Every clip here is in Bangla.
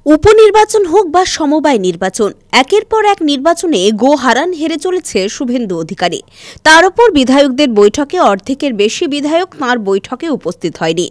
উপনির্বাচন হোক বা সমবায় নির্বাচন, একের পর এক নির্বাচনে গোহারান হেরে চলেছে শুভেন্দু অধিকারী। তার উপর বিধায়কদের বৈঠকে অর্ধেকের বেশি বিধায়ক তাঁর বৈঠকে উপস্থিত হয়নি।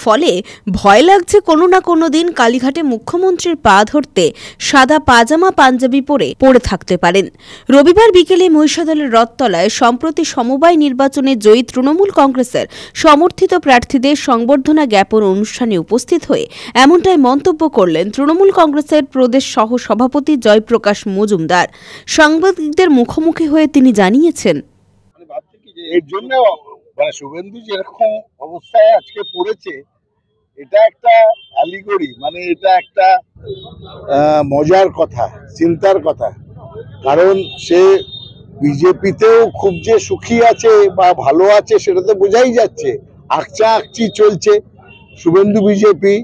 ফলে ভয় লাগছে কোনো না কোনো দিন কালীঘাটে মুখ্যমন্ত্রীর পা ধরতে সাদা পাজামা পাঞ্জাবি পরে থাকতে পারেন। রবিবার বিকেলে মহিষাদলের রথতলায় সম্প্রতি সমবায় নির্বাচনে জয়ী তৃণমূল কংগ্রেসের সমর্থিত প্রার্থীদের সংবর্ধনা জ্ঞাপন অনুষ্ঠানে উপস্থিত হয়ে এমনটাই মন্তব্য করলেন তৃণমূল কংগ্রেসের প্রদেশ সহ সভাপতি জয়প্রকাশ মজুমদার। সাংবাদিকদের মুখোমুখি হয়ে তিনি জানিয়েছেন, এর জন্য শুভেন্দু যেরকম অবস্থায় আজকে পড়েছে, এটা একটা অ্যালিগরি, মানে এটা একটা মজার কথা, চিন্তার কথা। কারণ সে বিজেপিতেও খুব যে সুখী আছে বা ভালো আছে সেটা তো বোঝাই যাচ্ছে। আকচা আকচি চলছে। Suvendu BJP,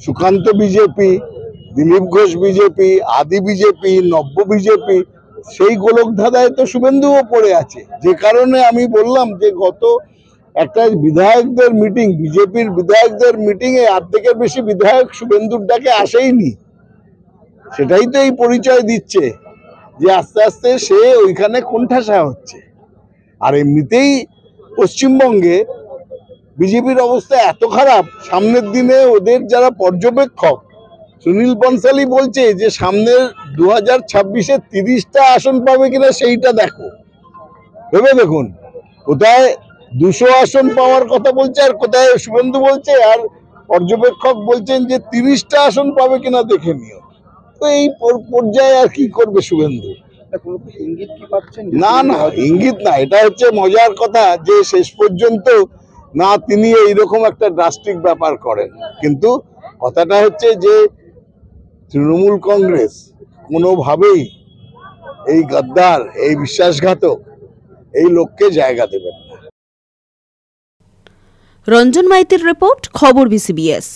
Sukanta BJP, Dilip Ghosh BJP, আদি বিজেপি, নব্য বিজেপি, সেই গোলক ধাঁধায় তো শুভেন্দুও পড়ে আছে। যে কারণে আমি বললাম যে গত একটা বিধায়কদের মিটিং, বিজেপির বিধায়কদের মিটিংয়ে অর্ধেকের বেশি বিধায়ক শুভেন্দুর ডাকে আসেইনি। সেটাই তো এই পরিচয় দিচ্ছে যে আস্তে আস্তে সে ওইখানে কোণঠাসা হচ্ছে। আর এমনিতেই পশ্চিমবঙ্গে বিজেপির অবস্থা এত খারাপ, সামনের দিনে ওদের যারা পর্যবেক্ষক সুনীল বনসালি বলছে যে সামনের 2026-এ 30টা আসন পাবে কিনা সেইটা দেখো, ভেবে দেখুন। কোথায় 200 আসন পাওয়ার কথা বলছে, আর কোথায় শুভেন্দু বলছে, আর পর্যবেক্ষক বলছেন যে 30টা আসন পাবে কিনা দেখে নিও। তো এই পর্যায়ে আর কি করবে শুভেন্দু? ইঙ্গিত কি পাচ্ছেন? না, ইঙ্গিত না, এটা হচ্ছে মজার কথা যে শেষ পর্যন্ত না তিনি এইরকম একটা ড্রাস্টিক ব্যাপার করেন। কিন্তু কথাটা হচ্ছে যে তৃণমূল কংগ্রেস কোনোভাবেই এই গদ্দার, এই বিশ্বাসঘাতক, এই লোককে জায়গা দেবেন না। রঞ্জন মাইতির রিপোর্ট, খবর BCBS।